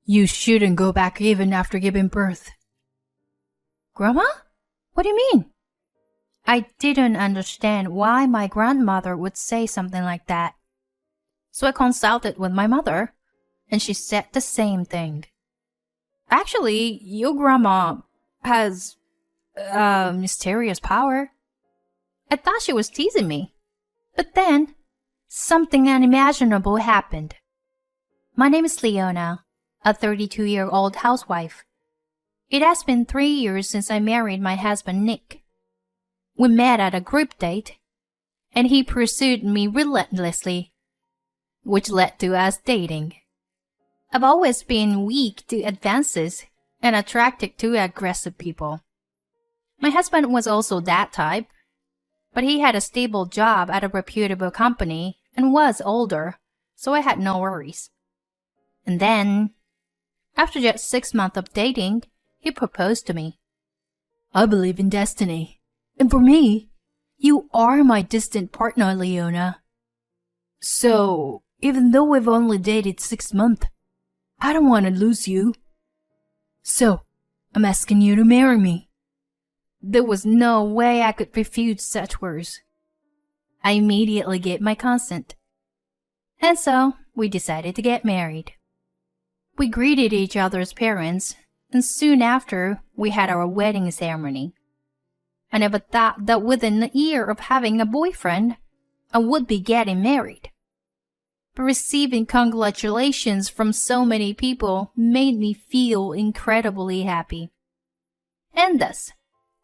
You shouldn't go back even after giving birth. Grandma? What do you mean? I didn't understand why my grandmother would say something like that. So I consulted with my mother, and she said the same thing. Actually, your grandma has mysterious power. I thought she was teasing me. But then, something unimaginable happened. My name is Leona, a 32-year-old housewife. It has been 3 years since I married my husband Nick. We met at a group date, and he pursued me relentlessly, which led to us dating. I've always been weak to advances and attracted to aggressive people. My husband was also that type, but he had a stable job at a reputable company and was older, so I had no worries. And then, after just 6 months of dating, he proposed to me. I believe in destiny. And for me, you are my distant partner, Leona. So, even though we've only dated 6 months, I don't want to lose you. So, I'm asking you to marry me. There was no way I could refuse such words. I immediately gave my consent. And so, we decided to get married. We greeted each other's parents, and soon after, we had our wedding ceremony. I never thought that within a year of having a boyfriend, I would be getting married. But receiving congratulations from so many people made me feel incredibly happy. And thus,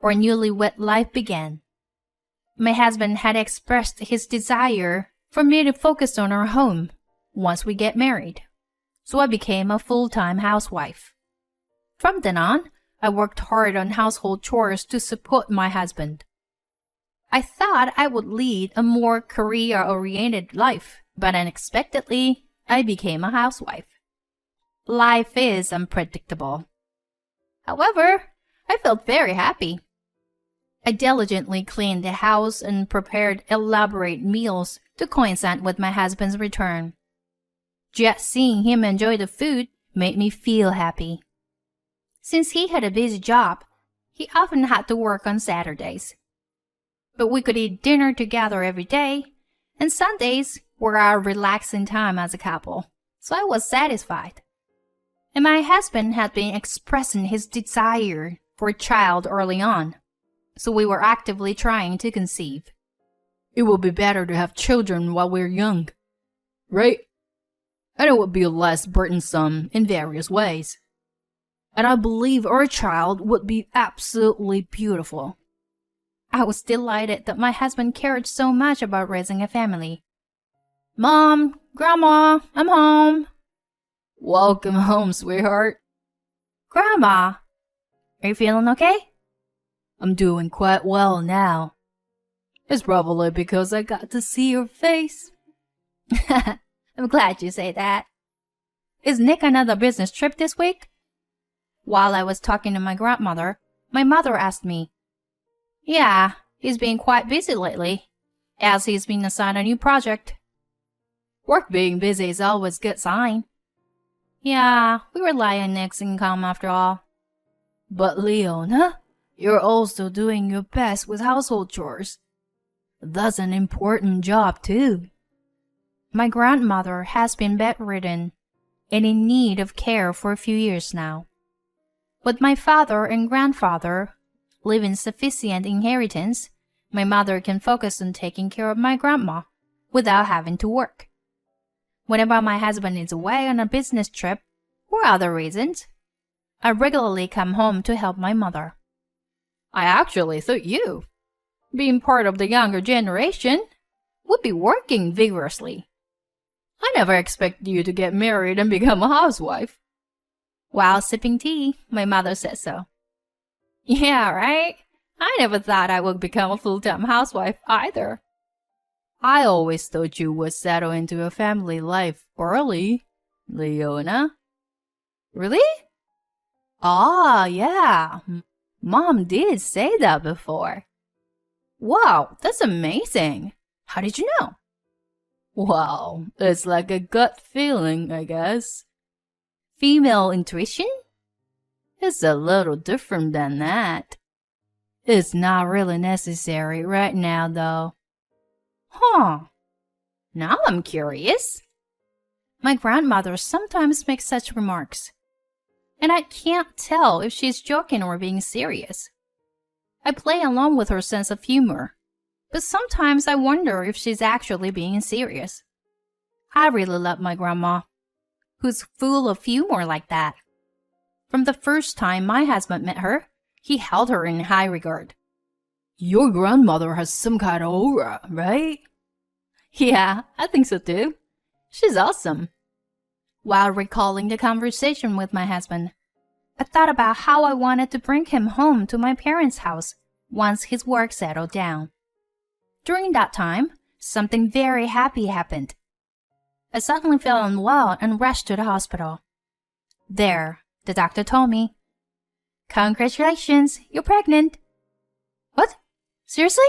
our newlywed life began. My husband had expressed his desire for me to focus on our home once we get married, so I became a full-time housewife. From then on, I worked hard on household chores to support my husband. I thought I would lead a more career-oriented life, but unexpectedly, I became a housewife. Life is unpredictable. However, I felt very happy. I diligently cleaned the house and prepared elaborate meals to coincide with my husband's return. Just seeing him enjoy the food made me feel happy. Since he had a busy job, he often had to work on Saturdays. But we could eat dinner together every day, and Sundays were our relaxing time as a couple, so I was satisfied. And my husband had been expressing his desire for a child early on, so we were actively trying to conceive. It will be better to have children while we're young, right? And it would be less burdensome in various ways. And I believe our child would be absolutely beautiful. I was delighted that my husband cared so much about raising a family. Mom, Grandma, I'm home. Welcome home, sweetheart. Grandma, are you feeling okay? I'm doing quite well now. It's probably because I got to see your face. I'm glad you say that. Is Nick on another business trip this week? While I was talking to my grandmother, my mother asked me. Yeah, he's been quite busy lately, as he's been assigned a new project. Work being busy is always a good sign. Yeah, we rely on Nick's income after all. But Leona, you're also doing your best with household chores. That's an important job too. My grandmother has been bedridden and in need of care for a few years now. With my father and grandfather leaving sufficient inheritance, my mother can focus on taking care of my grandma without having to work. Whenever my husband is away on a business trip or other reasons, I regularly come home to help my mother. I actually thought you, being part of the younger generation, would be working vigorously. I never expected you to get married and become a housewife. While sipping tea, my mother said so. Yeah, right? I never thought I would become a full-time housewife either. I always thought you would settle into a family life early, Leona. Really? Ah, yeah. Mom did say that before. Wow, that's amazing. How did you know? Well, it's like a gut feeling, I guess. Female intuition? It's a little different than that. It's not really necessary right now, though. Huh. Now I'm curious. My grandmother sometimes makes such remarks, and I can't tell if she's joking or being serious. I play along with her sense of humor, but sometimes I wonder if she's actually being serious. I really love my grandma, who's full of humor like that. From the first time my husband met her, he held her in high regard. Your grandmother has some kind of aura, right? Yeah, I think so too. She's awesome. While recalling the conversation with my husband, I thought about how I wanted to bring him home to my parents' house once his work settled down. During that time, something very happy happened. I suddenly fell unwell and rushed to the hospital. There, the doctor told me, "Congratulations, you're pregnant." What? Seriously?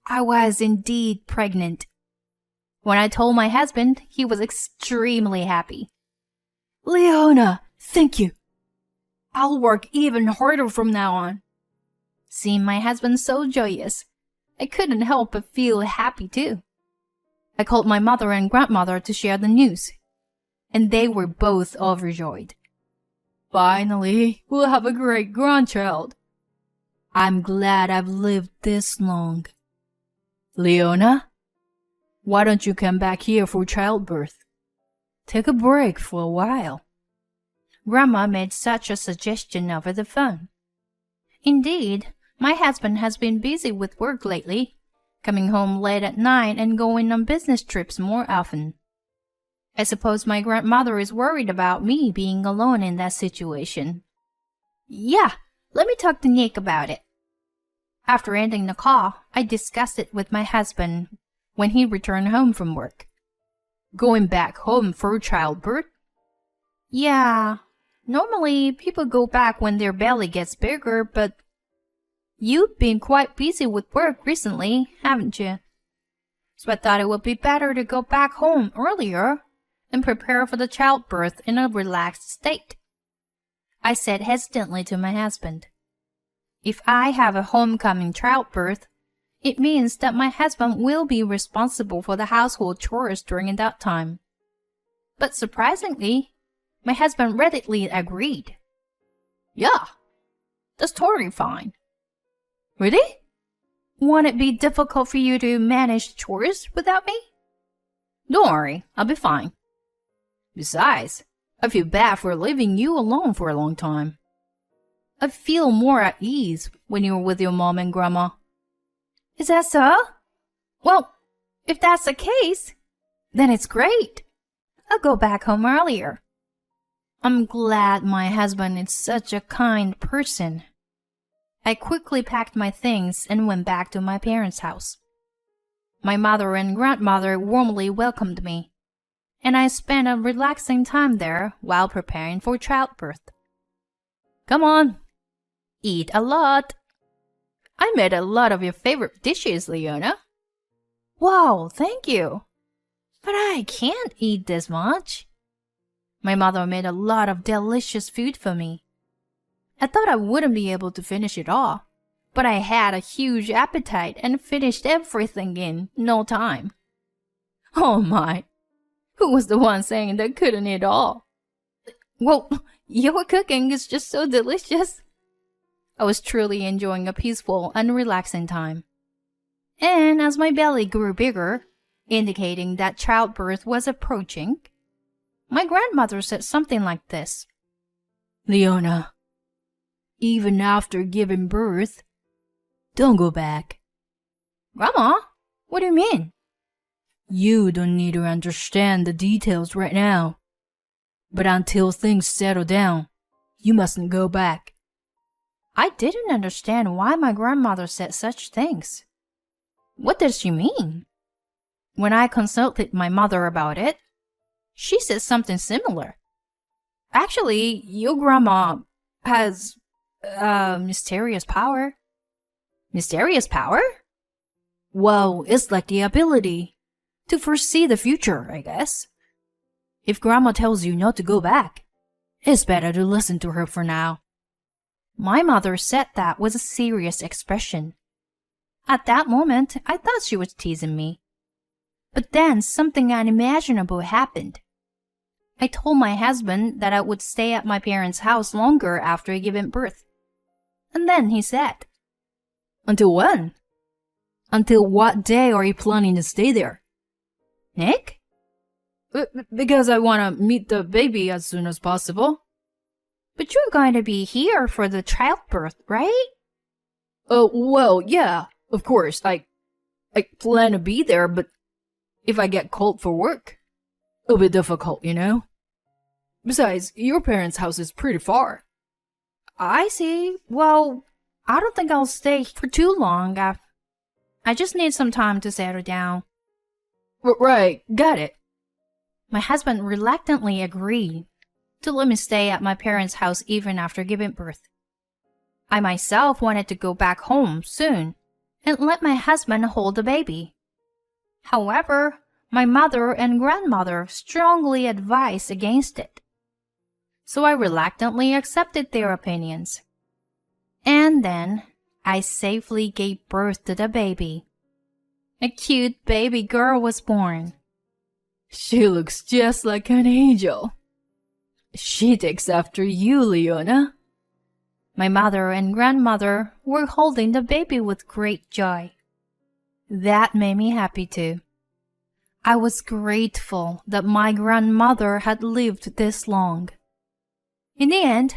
I was indeed pregnant. When I told my husband, he was extremely happy. Leona, thank you. I'll work even harder from now on. Seeing my husband so joyous, I couldn't help but feel happy too. I called my mother and grandmother to share the news, and they were both overjoyed. Finally, we'll have a great grandchild. I'm glad I've lived this long. Leona, why don't you come back here for childbirth? Take a break for a while. Grandma made such a suggestion over the phone. Indeed, my husband has been busy with work lately, coming home late at night and going on business trips more often. I suppose my grandmother is worried about me being alone in that situation. Yeah, let me talk to Nick about it. After ending the call, I discussed it with my husband when he returned home from work. Going back home for childbirth? Yeah, normally people go back when their belly gets bigger, but you've been quite busy with work recently, haven't you? So I thought it would be better to go back home earlier and prepare for the childbirth in a relaxed state. I said hesitantly to my husband, "If I have a homecoming childbirth, it means that my husband will be responsible for the household chores during that time." But surprisingly, my husband readily agreed. "Yeah, that's totally fine." "Really? Won't it be difficult for you to manage chores without me?" "Don't worry, I'll be fine. Besides, I feel bad for leaving you alone for a long time. I feel more at ease when you're with your mom and grandma." "Is that so? Well, if that's the case, then it's great. I'll go back home earlier." I'm glad my husband is such a kind person. I quickly packed my things and went back to my parents' house. My mother and grandmother warmly welcomed me, and I spent a relaxing time there while preparing for childbirth. "Come on, eat a lot. I made a lot of your favorite dishes, Leona." "Wow, thank you. But I can't eat this much." My mother made a lot of delicious food for me. I thought I wouldn't be able to finish it all, but I had a huge appetite and finished everything in no time. Oh my, who was the one saying that I couldn't eat all? Well, your cooking is just so delicious. I was truly enjoying a peaceful and relaxing time. And as my belly grew bigger, indicating that childbirth was approaching, my grandmother said something like this. "Leona, even after giving birth, don't go back." "Grandma, what do you mean?" "You don't need to understand the details right now. But until things settle down, you mustn't go back." I didn't understand why my grandmother said such things. What does she mean? When I consulted my mother about it, she said something similar. Actually, your grandma has mysterious power. Mysterious power? Well, it's like the ability to foresee the future, I guess. If grandma tells you not to go back, It's better to listen to her for now. My mother said that with a serious expression. At that moment, I thought she was teasing me. But then something unimaginable happened. I told my husband that I would stay at my parents' house longer after giving birth. And then he said, Until when? Until what day are you planning to stay there? Nick? Because I want to meet the baby as soon as possible. But you're going to be here for the childbirth, right? Well, yeah, of course. I plan to be there, but if I get called for work, it'll be difficult, you know? Besides, your parents' house is pretty far. I see. Well, I don't think I'll stay for too long. I just need some time to settle down. Right, got it. My husband reluctantly agreed to let me stay at my parents' house even after giving birth. I myself wanted to go back home soon and let my husband hold the baby. However, my mother and grandmother strongly advised against it. So I reluctantly accepted their opinions. And then I safely gave birth to the baby. A cute baby girl was born. She looks just like an angel. She takes after you, Leona. My mother and grandmother were holding the baby with great joy. That made me happy too. I was grateful that my grandmother had lived this long. In the end,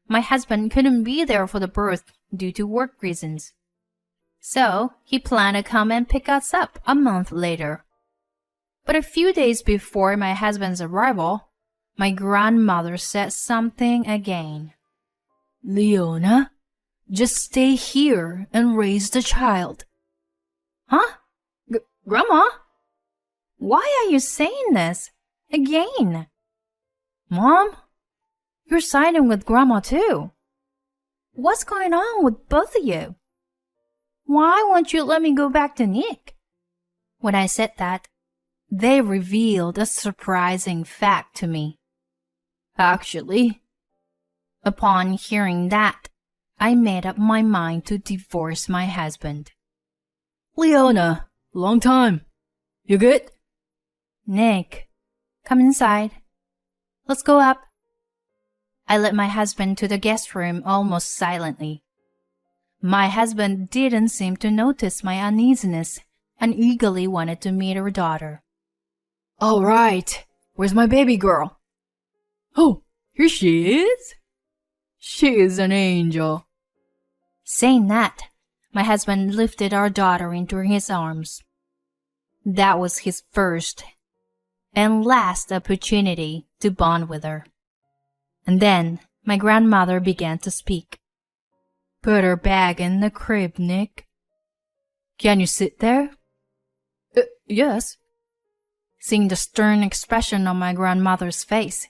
my husband couldn't be there for the birth due to work reasons. So he planned to come and pick us up a month later. But a few days before my husband's arrival, my grandmother said something again. Leona, just stay here and raise the child. Huh? Grandma? Why are you saying this? Again? Mom? You're siding with Grandma too. What's going on with both of you? Why won't you let me go back to Nick? When I said that, they revealed a surprising fact to me. Actually, upon hearing that, I made up my mind to divorce my husband. Leona, long time. You good? Nick, come inside. Let's go up. I led my husband to the guest room almost silently. My husband didn't seem to notice my uneasiness and eagerly wanted to meet her daughter. All right, where's my baby girl? Oh, here she is. She is an angel. Saying that, my husband lifted our daughter into his arms. That was his first and last opportunity to bond with her. And then my grandmother began to speak. Put her back in the crib, Nick. Can you sit there? Yes. Seeing the stern expression on my grandmother's face,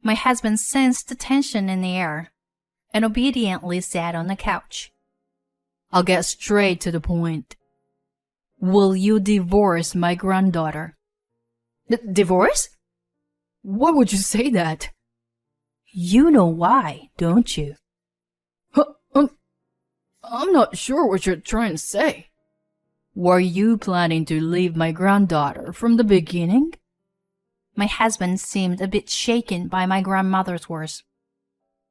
my husband sensed the tension in the air and obediently sat on the couch. I'll get straight to the point. Will you divorce my granddaughter? Divorce? Why would you say that? You know why, don't you? I'm not sure what you're trying to say. Were you planning to leave my granddaughter from the beginning? My husband seemed a bit shaken by my grandmother's words.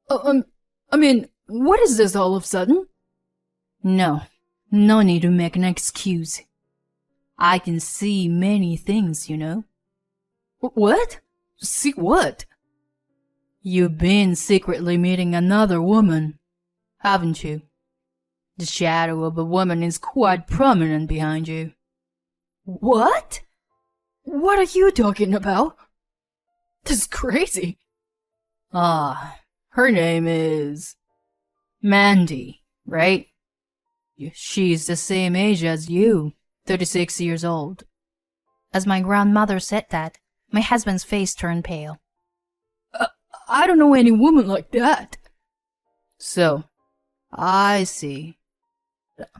I mean, what is this all of a sudden? No need to make an excuse. I can see many things, you know. What? See what? You've been secretly meeting another woman, haven't you? The shadow of a woman is quite prominent behind you. What? What are you talking about? This is crazy. Her name is Mandy, right? She's the same age as you, 36 years old. As my grandmother said that, my husband's face turned pale. I don't know any woman like that. So, I see.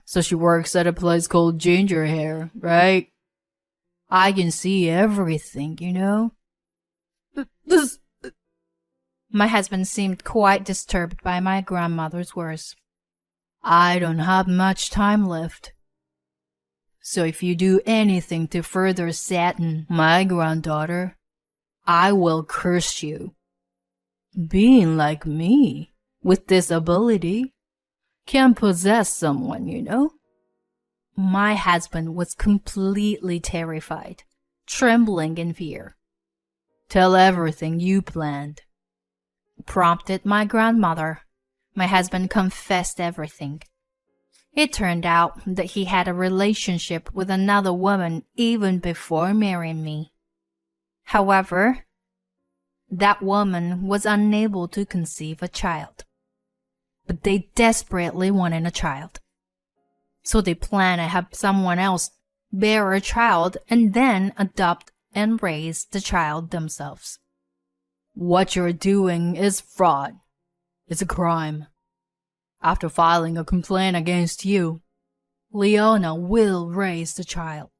So she works at a place called Ginger Hair, right? I can see everything, you know? My husband seemed quite disturbed by my grandmother's words. I don't have much time left. So if you do anything to further sadden my granddaughter, I will curse you. Being like me, with this ability, can possess someone, you know? My husband was completely terrified, trembling in fear. Tell everything you planned, prompted my grandmother. My husband confessed everything. It turned out that he had a relationship with another woman even before marrying me. However, that woman was unable to conceive a child. But they desperately wanted a child. So they planned to have someone else bear a child and then adopt and raise the child themselves. What you're doing is fraud. It's a crime. After filing a complaint against you, Leona will raise the child.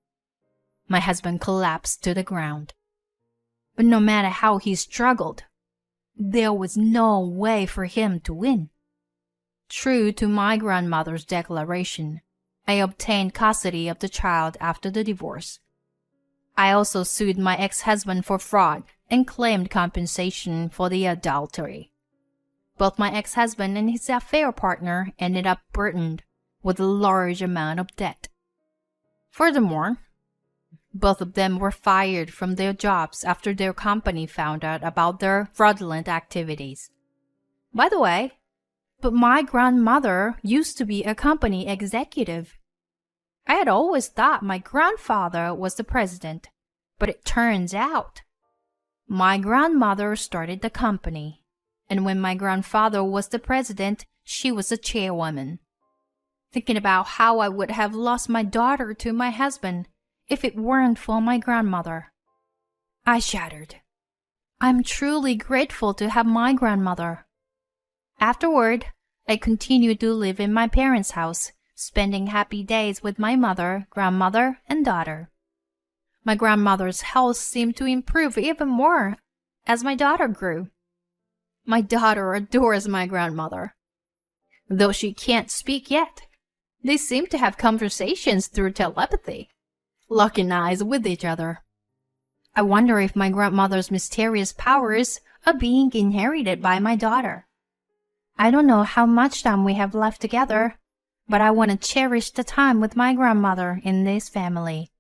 My husband collapsed to the ground. But no matter how he struggled, there was no way for him to win. True to my grandmother's declaration, I obtained custody of the child after the divorce. I also sued my ex-husband for fraud and claimed compensation for the adultery. Both my ex-husband and his affair partner ended up burdened with a large amount of debt. Furthermore, both of them were fired from their jobs after their company found out about their fraudulent activities. By the way, but my grandmother used to be a company executive. I had always thought my grandfather was the president, but it turns out my grandmother started the company, and when my grandfather was the president, she was the chairwoman. Thinking about how I would have lost my daughter to my husband if it weren't for my grandmother, I shuddered. I'm truly grateful to have my grandmother. Afterward, I continued to live in my parents' house, spending happy days with my mother, grandmother, and daughter. My grandmother's health seemed to improve even more as my daughter grew. My daughter adores my grandmother. Though she can't speak yet, they seem to have conversations through telepathy, locking eyes with each other. I wonder if my grandmother's mysterious powers are being inherited by my daughter. I don't know how much time we have left together, but I want to cherish the time with my grandmother in this family.